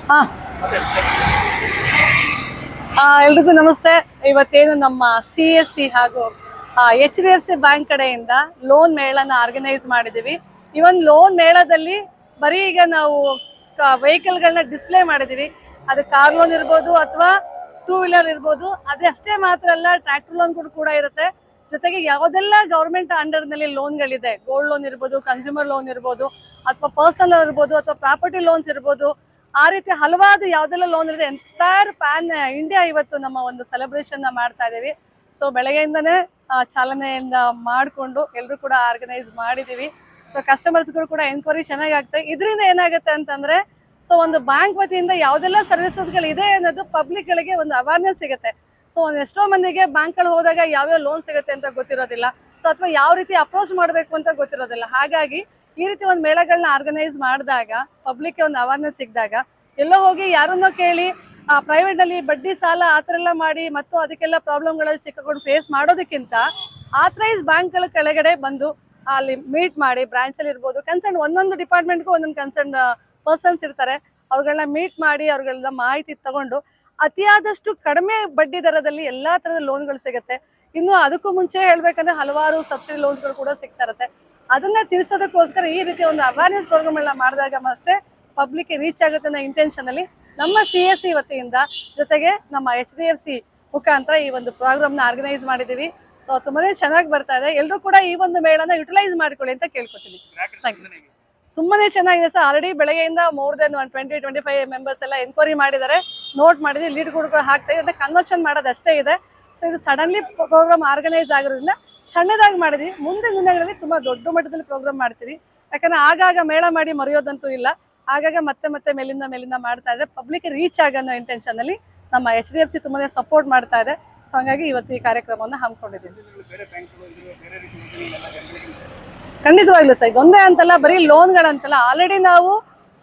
ಹಾ ಎಲ್ರಿಗೂ ನಮಸ್ತೆ. ಇವತ್ತೇನು ನಮ್ಮ CSC ಹಾಗೂ HDFC ಬ್ಯಾಂಕ್ ಕಡೆಯಿಂದ ಲೋನ್ ಮೇಳನ ಆರ್ಗನೈಸ್ ಮಾಡಿದ್ದೀವಿ. ಈ ಒಂದು ಲೋನ್ ಮೇಳದಲ್ಲಿ ಬರೀ ಈಗ ನಾವು ವೆಹಿಕಲ್ಗಳನ್ನ ಡಿಸ್ಪ್ಲೇ ಮಾಡಿದ್ದೀವಿ. ಅದು ಕಾರ್ ಲೋನ್ ಇರ್ಬೋದು ಅಥವಾ 2 ವೀಲರ್ ಇರ್ಬೋದು. ಅಷ್ಟೇ ಮಾತ್ರ ಅಲ್ಲ, ಟ್ರ್ಯಾಕ್ಟರ್ ಲೋನ್ಗಳು ಕೂಡ ಇರುತ್ತೆ. ಜೊತೆಗೆ ಯಾವುದೆಲ್ಲ ಗೌರ್ಮೆಂಟ್ ಅಂಡರ್ನಲ್ಲಿ ಲೋನ್ಗಳಿದೆ, ಗೋಲ್ಡ್ ಲೋನ್ ಇರ್ಬೋದು, ಕನ್ಸ್ಯೂಮರ್ ಲೋನ್ ಇರ್ಬೋದು, ಅಥವಾ ಪರ್ಸನಲ್ ಇರ್ಬೋದು, ಅಥವಾ ಪ್ರಾಪರ್ಟಿ ಲೋನ್ಸ್ ಇರ್ಬೋದು, ಆ ರೀತಿ ಹಲವಾರು ಯಾವ್ದೆಲ್ಲ ಲೋನ್ ಇದೆ. ಎಂಟೈರ್ ಪ್ಯಾನ್ ಇಂಡಿಯಾ ಇವತ್ತು ನಮ್ಮ ಒಂದು ಸೆಲೆಬ್ರೇಷನ್ ಮಾಡ್ತಾ ಇದೀವಿ. ಸೊ ಬೆಳಗ್ಗೆಯಿಂದನೇ ಚಾಲನೆಯಿಂದ ಮಾಡಿಕೊಂಡು ಎಲ್ಲರೂ ಕೂಡ ಆರ್ಗನೈಸ್ ಮಾಡಿದೀವಿ. ಸೊ ಕಸ್ಟಮರ್ಸ್ಗಳು ಕೂಡ ಎನ್ಕ್ವೈರಿ ಚೆನ್ನಾಗಿ ಆಗ್ತದೆ. ಇದರಿಂದ ಏನಾಗುತ್ತೆ ಅಂತಂದ್ರೆ, ಸೊ ಒಂದು ಬ್ಯಾಂಕ್ ವತಿಯಿಂದ ಯಾವ್ದೆಲ್ಲ ಸರ್ವಿಸಸ್ಗಳು ಇದೆ ಅನ್ನೋದು ಪಬ್ಲಿಕ್ ಗಳಿಗೆ ಒಂದು ಅವೇರ್ನೆಸ್ ಸಿಗುತ್ತೆ. ಸೊ ಎಷ್ಟೋ ಮಂದಿಗೆ ಬ್ಯಾಂಕ್ಗಳು ಹೋದಾಗ ಯಾವ್ಯಾವ ಲೋನ್ ಸಿಗುತ್ತೆ ಅಂತ ಗೊತ್ತಿರೋದಿಲ್ಲ. ಸೊ ಅಥವಾ ಯಾವ ರೀತಿ ಅಪ್ರೋಚ್ ಮಾಡಬೇಕು ಅಂತ ಗೊತ್ತಿರೋದಿಲ್ಲ. ಹಾಗಾಗಿ ಈ ರೀತಿ ಒಂದು ಮೇಳಗಳನ್ನ ಆರ್ಗನೈಸ್ ಮಾಡಿದಾಗ ಪಬ್ಲಿಕ್ಗೆ ಒಂದು ಅವೇರ್ನೆಸ್ ಸಿಕ್ಕಿದಾಗ, ಎಲ್ಲೋ ಹೋಗಿ ಯಾರನ್ನೋ ಕೇಳಿ ಪ್ರೈವೇಟ್ ನಲ್ಲಿ ಬಡ್ಡಿ ಸಾಲ ಆತರ ಎಲ್ಲ ಮಾಡಿ ಮತ್ತು ಅದಕ್ಕೆಲ್ಲ ಪ್ರಾಬ್ಲಮ್ಗಳಲ್ಲಿ ಸಿಕ್ಕೊಂಡು ಫೇಸ್ ಮಾಡೋದಕ್ಕಿಂತ ಆಥರೈಸ್ ಬ್ಯಾಂಕ್ಗಳ ಕೆಳಗಡೆ ಬಂದು ಅಲ್ಲಿ ಮೀಟ್ ಮಾಡಿ, ಬ್ರಾಂಚ್ ಅಲ್ಲಿ ಇರ್ಬೋದು, ಕನ್ಸರ್ನ್ ಒಂದೊಂದು ಡಿಪಾರ್ಟ್ಮೆಂಟ್ಗೂ ಒಂದೊಂದು ಕನ್ಸರ್ನ್ ಪರ್ಸನ್ಸ್ ಇರ್ತಾರೆ. ಅವ್ಗಳನ್ನ ಮೀಟ್ ಮಾಡಿ ಅವ್ರಿಗೆಲ್ಲ ಮಾಹಿತಿ ತಗೊಂಡು ಅತಿಯಾದಷ್ಟು ಕಡಿಮೆ ಬಡ್ಡಿ ದರದಲ್ಲಿ ಎಲ್ಲಾ ತರದ ಲೋನ್ಗಳು ಸಿಗುತ್ತೆ. ಇನ್ನು ಅದಕ್ಕೂ ಮುಂಚೆ ಹೇಳ್ಬೇಕಂದ್ರೆ ಹಲವಾರು ಸಬ್ಸಿಡಿ ಲೋನ್ಸ್ಗಳು ಕೂಡ ಸಿಗ್ತಾ ಇರುತ್ತೆ. ಅದನ್ನ ತಿಳಿಸೋದಕ್ಕೋಸ್ಕರ ಈ ರೀತಿ ಒಂದು ಅವೇರ್ನೆಸ್ ಪ್ರೋಗ್ರಾಮ್ ಎಲ್ಲ ಮಾಡಿದಾಗ ಮತ್ತೆ ಪಬ್ಲಿಕ್ ರೀಚ್ ಆಗುತ್ತೆ ಅನ್ನೋ ಇಂಟೆನ್ಷನ್ ಅಲ್ಲಿ ನಮ್ಮ CSC ವತಿಯಿಂದ ಜೊತೆಗೆ ನಮ್ಮ HDFC ಮುಖಾಂತರ ಈ ಒಂದು ಪ್ರೋಗ್ರಾಮ್ನ ಆರ್ಗನೈಸ್ ಮಾಡಿದೀವಿ. ತುಂಬಾನೇ ಚೆನ್ನಾಗಿ ಬರ್ತಾ ಇದೆ. ಎಲ್ಲರೂ ಕೂಡ ಈ ಒಂದು ಮೇಳನ ಯುಟಿಲೈಸ್ ಮಾಡ್ಕೊಳ್ಳಿ ಅಂತ ಕೇಳ್ಕೊತೀನಿ. ತುಂಬಾನೇ ಚೆನ್ನಾಗಿದೆ ಸರ್. ಆಲ್ರೆಡಿ ಬೆಳಗ್ಗೆಯಿಂದ ಮೋರ್ ದೆನ್ 20-25 ಮೆಂಬರ್ಸ್ ಎಲ್ಲ ಎನ್ಕ್ವೈರಿ ಮಾಡಿದ್ದಾರೆ, ನೋಟ್ ಮಾಡಿದ್ವಿ, ಲೀಡ್ ಕೂಡ ಹಾಕ್ತಾ ಇದೆ, ಕನ್ವರ್ಷನ್ ಮಾಡೋದು ಅಷ್ಟೇ ಇದೆ. ಸೊ ಇದು ಸಡನ್ಲಿ ಪ್ರೋಗ್ರಾಮ್ ಆರ್ಗನೈಸ್ ಆಗಿರೋದ್ರಿಂದ ಸಣ್ಣದಾಗಿ ಮಾಡಿದ್ವಿ. ಮುಂದಿನ ದಿನಗಳಲ್ಲಿ ತುಂಬಾ ದೊಡ್ಡ ಮಟ್ಟದಲ್ಲಿ ಪ್ರೋಗ್ರಾಮ್ ಮಾಡ್ತೀವಿ. ಯಾಕಂದ್ರೆ ಆಗಾಗ ಮೇಳ ಮಾಡಿ ಮರೆಯೋದಂತೂ ಇಲ್ಲ. ಆಗಾಗ ಮತ್ತೆ ಮೇಲಿಂದ ಮಾಡ್ತಾ ಇದ್ರೆ ಪಬ್ಲಿಕ್ ರೀಚ್ ಆಗೋ ಇಂಟೆನ್ಷನ್ ಅಲ್ಲಿ ನಮ್ಮ HDFC ತುಂಬಾನೇ ಸಪೋರ್ಟ್ ಮಾಡ್ತಾ ಇದೆ. ಸೊ ಹಾಗಾಗಿ ಇವತ್ತು ಈ ಕಾರ್ಯಕ್ರಮವನ್ನು ಹಮ್ಮಿಕೊಂಡಿದ್ದೀವಿ. ಖಂಡಿತವಾಗ್ಲೂ ಸರ್, ಇದೊಂದೇ ಅಂತಲ್ಲ, ಬರೀ ಲೋನ್ಗಳಂತಲ್ಲ, ಆಲ್ರೆಡಿ ನಾವು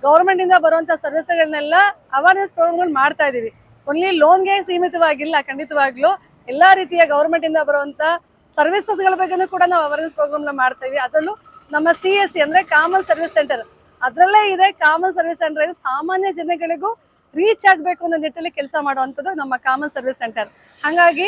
ಗೌರ್ಮೆಂಟ್ ಇಂದ ಬರುವಂತ ಸರ್ವಿಸ್ಗಳನ್ನೆಲ್ಲ ಅವೇರ್ನೆಸ್ ಪ್ರೋಗ್ರಾಮ್ಗಳು ಮಾಡ್ತಾ ಇದೀವಿ. ಓನ್ಲಿ ಲೋನ್ಗೆ ಸೀಮಿತವಾಗಿಲ್ಲ, ಖಂಡಿತವಾಗ್ಲೂ ಎಲ್ಲಾ ರೀತಿಯ ಗೌರ್ಮೆಂಟ್ ಇಂದ ಬರುವಂತ ಸರ್ವಿಸಸ್ಗಳ ಬಗ್ಗೆನೂ ಕೂಡ ನಾವು ಅವೇರ್ನೆಸ್ ಪ್ರೋಗ್ರಾಮ್ ಮಾಡ್ತಾ ಇದೀವಿ. ಅದರಲ್ಲೂ ನಮ್ಮ CSC ಅಂದ್ರೆ ಕಾಮನ್ ಸರ್ವಿಸ್ ಸೆಂಟರ್, ಅದರಲ್ಲೇ ಇದೆ. ಕಾಮನ್ ಸರ್ವಿಸ್ ಸೆಂಟರ್ ಸಾಮಾನ್ಯ ಜನಗಳಿಗೂ ರೀಚ್ ಆಗಬೇಕು ಅನ್ನೋ ನಿಟ್ಟಿನಲ್ಲಿ ಕೆಲಸ ಮಾಡುವಂಥದ್ದು ನಮ್ಮ ಕಾಮನ್ ಸರ್ವಿಸ್ ಸೆಂಟರ್. ಹಾಗಾಗಿ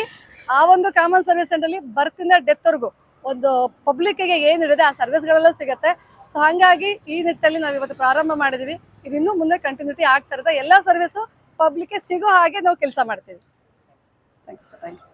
ಆ ಒಂದು ಕಾಮನ್ ಸರ್ವಿಸ್ ಸೆಂಟರ್ ಅಲ್ಲಿ ಬರ್ತಿಂದ ಡೆತ್ವರೆಗೂ ಒಂದು ಪಬ್ಲಿಕ್ಗೆ ಏನಿದೆ ಆ ಸರ್ವಿಸ್ಗಳೆಲ್ಲ ಸಿಗುತ್ತೆ. ಸೊ ಹಾಗಾಗಿ ಈ ನಿಟ್ಟಿನಲ್ಲಿ ನಾವು ಇವತ್ತು ಪ್ರಾರಂಭ ಮಾಡಿದೀವಿ. ಇದು ಇನ್ನೂ ಮುಂದೆ ಕಂಟಿನ್ಯೂಟಿ ಆಗ್ತಾ ಇರುತ್ತೆ. ಎಲ್ಲ ಸರ್ವಿಸು ಪಬ್ಲಿಕ್ಗೆ ಸಿಗೋ ಹಾಗೆ ನಾವು ಕೆಲಸ ಮಾಡ್ತೀವಿ. Thank you sir. Thank you.